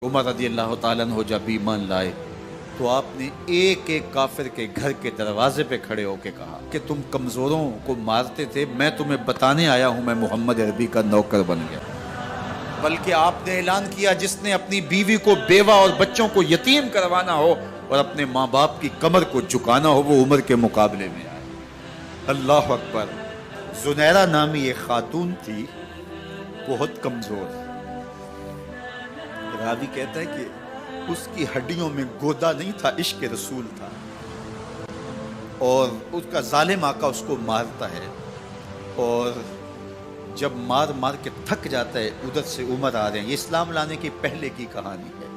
عمر رضی اللہ تعالیٰ عنہ جب ایمان لائے تو آپ نے ایک ایک کافر کے گھر کے دروازے پہ کھڑے ہو کے کہا کہ تم کمزوروں کو مارتے تھے، میں تمہیں بتانے آیا ہوں میں محمد عربی کا نوکر بن گیا۔ بلکہ آپ نے اعلان کیا جس نے اپنی بیوی کو بیوہ اور بچوں کو یتیم کروانا ہو اور اپنے ماں باپ کی کمر کو جھکانا ہو وہ عمر کے مقابلے میں آئے۔ اللہ اکبر۔ زنیرہ نامی ایک خاتون تھی، بہت کمزور، راوی کہتا ہے کہ اس کی ہڈیوں میں گودا نہیں تھا، عشق رسول تھا، اور اس کا ظالم آقا اس کو مارتا ہے، اور جب مار مار کے تھک جاتا ہے ادھر سے عمر آ رہے ہیں، یہ اسلام لانے کے پہلے کی کہانی ہے،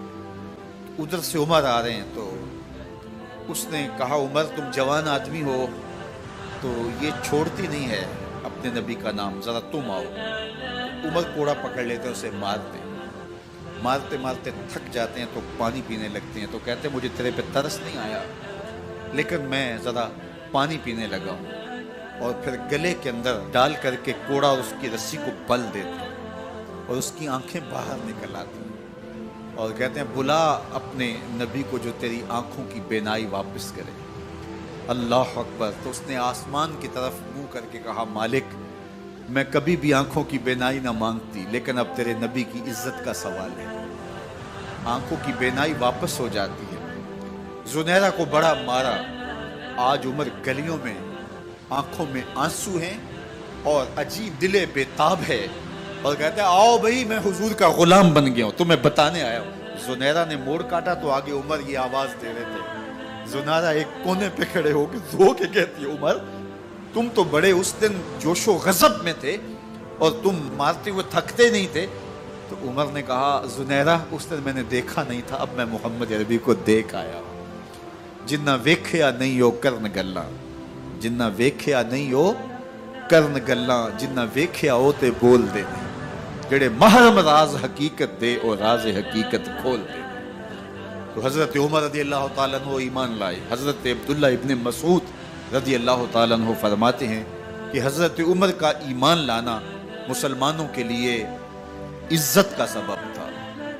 ادھر سے عمر آ رہے ہیں تو اس نے کہا عمر تم جوان آدمی ہو تو یہ چھوڑتی نہیں ہے اپنے نبی کا نام، ذرا تم آؤ۔ عمر کوڑا پکڑ لیتے اسے مارتے مارتے تھک جاتے ہیں تو پانی پینے لگتے ہیں، تو کہتے ہیں مجھے تیرے پہ ترس نہیں آیا لیکن میں ذرا پانی پینے لگا ہوں، اور پھر گلے کے اندر ڈال کر کے کوڑا اور اس کی رسی کو بل دیتے ہیں اور اس کی آنکھیں باہر نکل آتی ہیں اور کہتے ہیں بلا اپنے نبی کو جو تیری آنکھوں کی بینائی واپس کرے۔ اللہ اکبر۔ تو اس نے آسمان کی طرف منہ کر کے کہا مالک میں کبھی بھی آنکھوں کی بینائی نہ مانگتی لیکن اب تیرے نبی کی عزت کا سوال ہے۔ آنکھوں کی بینائی واپس ہو جاتی ہے۔ زنیرہ کو بڑا مارا، آج عمر گلیوں میں آنکھوں میں آنسو ہیں اور عجیب دل بے تاب ہے اور کہتے ہیں آؤ بھئی میں حضور کا غلام بن گیا ہوں، تمہیں بتانے آیا ہوں۔ زنیرہ نے موڑ کاٹا تو آگے عمر یہ آواز دے رہے تھے۔ زنیرہ ایک کونے پہ کھڑے ہو کے رو کے کہتی ہے عمر تم تو بڑے اس دن جوش و غضب میں تھے اور تم مارتے ہوئے تھکتے نہیں تھے۔ تو عمر نے کہا زنیرہ اس دن میں نے دیکھا نہیں تھا، اب میں محمد عربی کو دیکھ آیا ہوں۔ جنہ ویکھیا نہیں ہو کرن گلاں، جنہ ویکھیا نہیں ہو کرن گلاں، جنہ ویکھیا ہو تے بول دے نہیں، جڑے محرم راز حقیقت دے اور راز حقیقت کھول دے۔ تو حضرت عمر رضی اللہ تعالیٰ عنہ ایمان لائے۔ حضرت عبداللہ ابن مسعود رضی اللہ تعالیٰ عنہ فرماتے ہیں کہ حضرت عمر کا ایمان لانا مسلمانوں کے لیے عزت کا سبب تھا،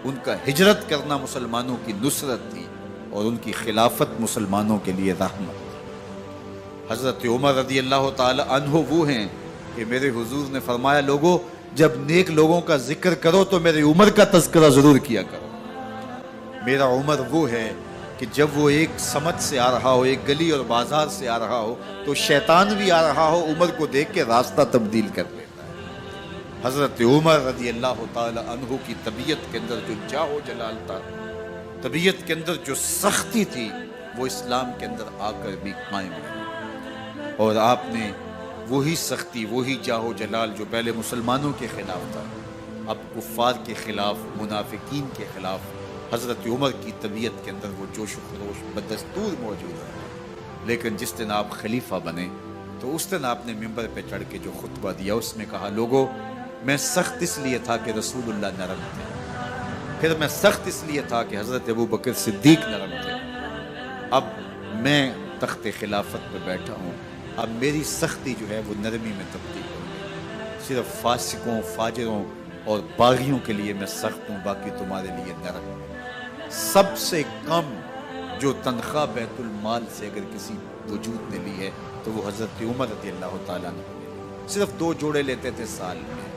ان کا ہجرت کرنا مسلمانوں کی نصرت تھی اور ان کی خلافت مسلمانوں کے لیے رحمت۔ حضرت عمر رضی اللہ تعالیٰ عنہ وہ ہیں کہ میرے حضور نے فرمایا لوگوں جب نیک لوگوں کا ذکر کرو تو میرے عمر کا تذکرہ ضرور کیا کرو۔ میرا عمر وہ ہے کہ جب وہ ایک سمت سے آ رہا ہو، ایک گلی اور بازار سے آ رہا ہو تو شیطان بھی آ رہا ہو عمر کو دیکھ کے راستہ تبدیل کر لیتا ہے۔ حضرت عمر رضی اللہ تعالی عنہ کی طبیعت کے اندر جو جاہ و جلال تھا، طبیعت کے اندر جو سختی تھی، وہ اسلام کے اندر آ کر بھی قائم ہے، اور آپ نے وہی سختی، وہی جاہ و جلال جو پہلے مسلمانوں کے خلاف تھا اب کفار کے خلاف، منافقین کے خلاف حضرت عمر کی طبیعت کے اندر وہ جوش و خروش بدستور موجود ہے۔ لیکن جس دن آپ خلیفہ بنے تو اس دن آپ نے ممبر پہ چڑھ کے جو خطبہ دیا اس میں کہا لوگوں میں سخت اس لیے تھا کہ رسول اللہ نرم تھے، پھر میں سخت اس لیے تھا کہ حضرت ابو بکر صدیق نرم تھے، اب میں تخت خلافت پہ بیٹھا ہوں، اب میری سختی جو ہے وہ نرمی میں تبدیل ہوگی، صرف فاسقوں، فاجروں اور باغیوں کے لیے میں سخت ہوں، باقی تمہارے لیے نرم ہوں۔ سب سے کم جو تنخواہ بیت المال سے اگر کسی وجود نے لی ہے تو وہ حضرت عمر رضی اللہ تعالیٰ نے صرف 2 جوڑے لیتے تھے سال میں،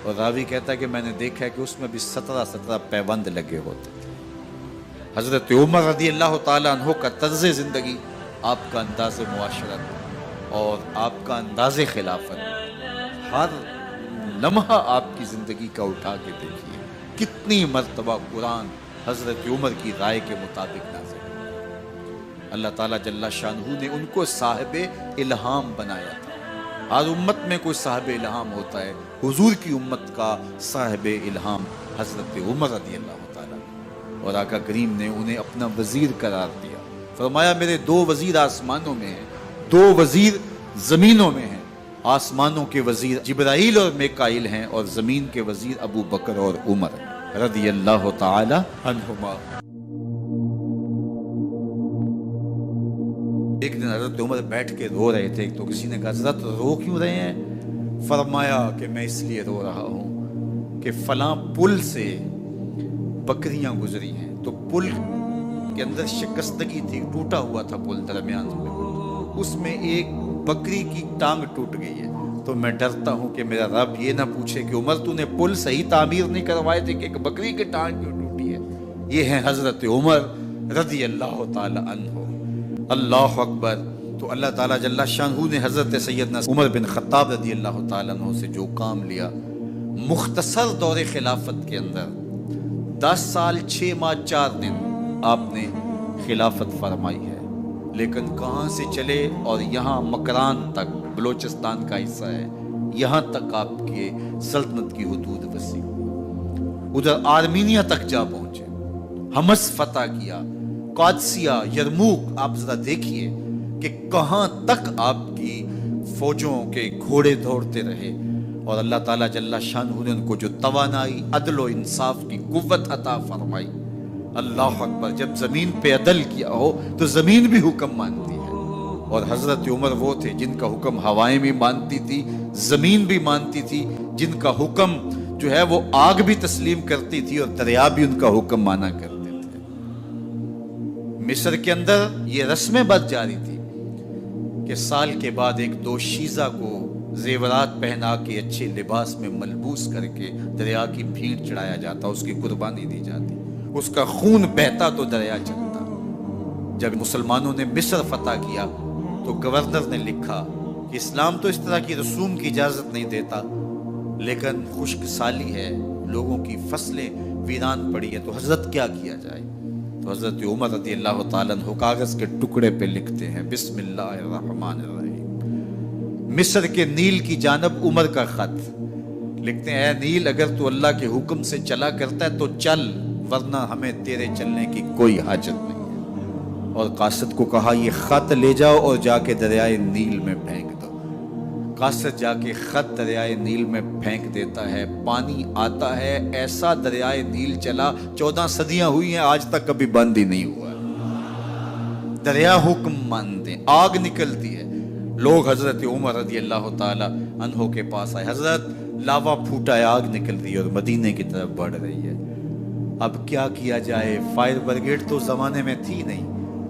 اور راوی کہتا ہے کہ میں نے دیکھا ہے کہ اس میں بھی 17 پیوند لگے ہوتے تھے۔ حضرت عمر رضی اللہ تعالیٰ عنہ کا طرز زندگی، آپ کا انداز معاشرت اور آپ کا انداز خلافت، ہر لمحہ آپ کی زندگی کا اٹھا کے دیکھیے کتنی مرتبہ قرآن حضرت عمر کی رائے کے مطابق نازل ہے۔ اللہ تعالیٰ جل شانہ نے ان کو صاحب الہام بنایا تھا۔ ہر امت میں کوئی صاحب الہام ہوتا ہے، حضور کی امت کا صاحب الہام حضرت عمر رضی اللہ تعالیٰ، اور آقا کریم نے انہیں اپنا وزیر قرار دیا، فرمایا میرے 2 وزیر آسمانوں میں ہیں، 2 وزیر زمینوں میں ہیں، آسمانوں کے وزیر جبرائیل اور میکائیل ہیں اور زمین کے وزیر ابو بکر اور عمر رضی اللہ تعالی عنہما۔ ایک دن حضرت عمر بیٹھ کے رو رہے تھے تو کسی نے کہا حضرت رو کیوں رہے ہیں؟ فرمایا کہ میں اس لیے رو رہا ہوں کہ فلاں پل سے बकरियां गुजरी हैं, तो पुल के अंदर शिकस्तगी थी, टूटा हुआ था पुल दरमियान में, उसमें एक बकरी की टांग टूट गई है। तो मैं डरता हूं कि मेरा रब ये ना पूछे कि उमर तूने पुल सही तामीर नहीं करवाए थे कि एक बकरी की टांग क्यों टूटी है। ये है हजरत उमर रज़ी अल्लाह ताला अन्हु। अल्लाह अकबर। तो अल्लाह ताला जल्ला शानहू ने हजरत सैयदना उमर बिन खत्ताब रज़ी अल्लाह ताला अन्हु से जो काम लिया, मुख्तसर दौरे खिलाफत के अंदर 10 साल 6 माह 4 दिन आपने खिलाफत फरमाई है, लेकिन कहाँ से चले और यहाँ मकरान तक, बलोचिस्तान का हिस्सा है, यहाँ तक आपके सल्तनत की हुदूद वसी, उधर आर्मीनिया तक जा पहुंचे, हमस फतह किया, कादसिया, यरमूक। आप जरा देखिए कि कहाँ तक आपकी फौजों के घोड़े दौड़ते रहे, और अल्लाह ताला जल्ला शानहू ने उनको जो तवानाई, अदल और इंसाफ की कुव्वत अता फरमाई। अल्लाह अकबर। जब जमीन पे अदल किया हो तो जमीन भी हुक्म मानती है, और हजरत उमर वो थे जिनका हुक्म हवाएं भी मानती थी, जमीन भी मानती थी, जिनका हुक्म जो है वो आग भी तस्लीम करती थी और दरिया भी उनका हुक्म माना करते थे। मिस्र के अंदर ये रस्में बद जारी थी कि साल के बाद एक दोशीज़ा को जेवरात पहना के अच्छे लिबास में मलबूस करके दरिया की भीड़ चढ़ाया जाता, उसकी कुर्बानी दी जाती, उसका खून बहता तो दरिया चलता। जब मुसलमानों ने मिस्र फतह किया तो गवर्नर ने लिखा कि इस्लाम तो इस तरह की रसूम की इजाज़त नहीं देता, लेकिन खुश्क साली है, लोगों की फसलें वीरान पड़ी है, तो हजरत क्या किया जाए। तो हजरत उमर रज़ी अल्लाह ताला अन्हु कागज़ के टुकड़े पे लिखते हैं, बिस्मिल्लाहिर्रहमानिर्रहीम। मिस्र के नील की जानब उमर का खत लिखते हैं, ऐ नील, अगर तू अल्लाह के हुक्म से चला करता है तो चल, वरना हमें तेरे चलने की कोई हाजत नहीं है। और कासिद को कहा, ये खत ले जाओ और जाके दरियाए नील में फेंक दो। कासिद जाके खत दरियाए नील में फेंक देता है, पानी आता है, ऐसा दरियाए नील चला, 14 सदियां हुई हैं, आज तक कभी बंद ही नहीं हुआ। दरिया हुक्म मानते, आग निकलती है। लोग हजरत उमर रज़ी अल्लाह ताला अन्हु के पास आए, हजरत लावा फूटा है, आग निकल रही है और मदीने की तरफ बढ़ रही है, अब क्या किया जाए। फायर ब्रिगेड तो जमाने में थी नहीं।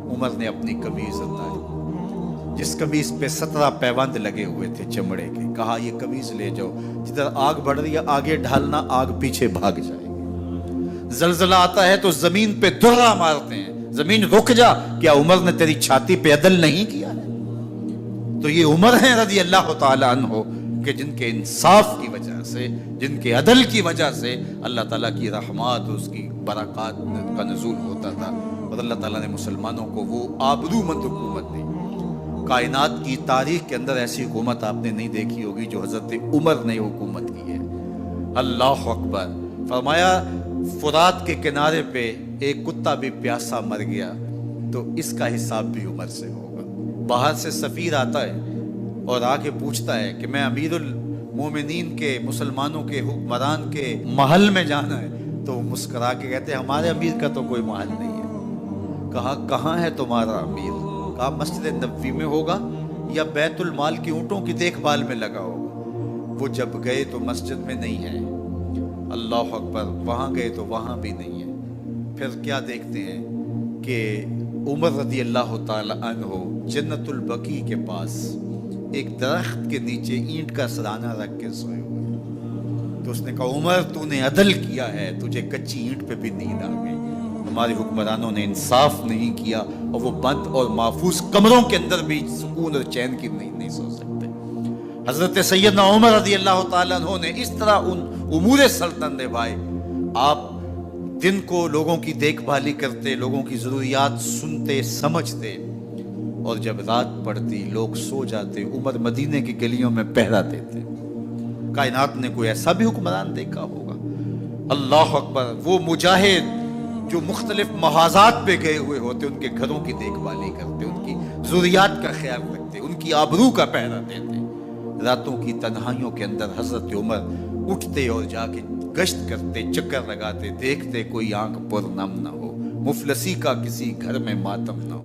उमर ने अपनी कमीज उतारी, जिस कमीज पे 17 पैबंद लगे हुए थे चमड़े के, कहा ये कमीज ले जाओ, जिधर आग बढ़ रही है आगे ढालना, आग पीछे भाग जाएगी। जलजला आता है तो जमीन पे दुर्रा मारते हैं, जमीन रुक जा, क्या उमर ने तेरी छाती पे अदल नहीं किया है। तो ये उमर है रज़ी अल्लाह ताला अन्हु कि जिनके इंसाफ की वजह से, जिनके अदल की वजह से अल्लाह ताला की रहमत, उसकी बरक़ात का नुज़ूल होता था, और अल्लाह ताला ने मुसलमानों को वो आबरूमंद हुकूमत दी। कायनात की तारीख के अंदर ऐसी हुकूमत आपने नहीं देखी होगी जो हजरत उमर ने हुकूमत की है। अल्लाह अकबर। फरमाया, फुरात के किनारे पे एक कुत्ता भी प्यासा मर गया तो इसका हिसाब भी उमर से होगा। बाहर से सफ़ीर आता है और आके पूछता है कि मैं अमीरुल मोमिनीन के, मुसलमानों के हुक्मरान के महल में जाना है, तो वो मुस्करा के कहते हैं हमारे अमीर का तो कोई महल नहीं है। कहा, कहाँ है तुम्हारा अमीर? कहा, मस्जिद नबवी में होगा या बैतुल माल की ऊँटों की देखभाल में लगा होगा। वो जब गए तो मस्जिद में नहीं है। अल्लाह अकबर। वहाँ गए तो वहाँ भी नहीं है। फिर क्या देखते हैं कि उमर रज़ी अल्लाह ताला अन्हु जन्नतुल बकी के पास एक दरख्त के नीचे ईंट का सराना रख के सोए हुए। तो उसने कहा, उमर तूने अदल किया है, तुझे कच्ची ईंट पे भी नींद आ गई। हमारे हुक्मरानों ने इंसाफ नहीं किया और वो बंद और महफूज कमरों के अंदर भी सुकून और चैन की नहीं सो सकते। हजरत सैयदना उमर रज़ी अल्लाह ताला अन्हु ने इस तरह उन उमूर सल्तनत निभाए। आप दिन को लोगों की देखभाली करते, लोगों की ज़रूरियात सुनते समझते, और जब रात पड़ती लोग सो जाते, उमर मदीने की गलियों में पहरा देते। कायनात ने कोई ऐसा भी हुक्मरान देखा होगा? अल्लाह अकबर। वो मुजाहिद जो मुख्तलिफ महाजात पे गए हुए होते, उनके घरों की देखभाली करते, उनकी ज़रूरियात का ख्याल रखते, उनकी आबरू का पहरा देते। रातों की तन्हाइयों के अंदर हजरत उमर उठते और जाके गश्त करते, चक्कर लगाते, देखते कोई आंख पर नम ना हो, मुफलसी का किसी घर में मातम ना हो।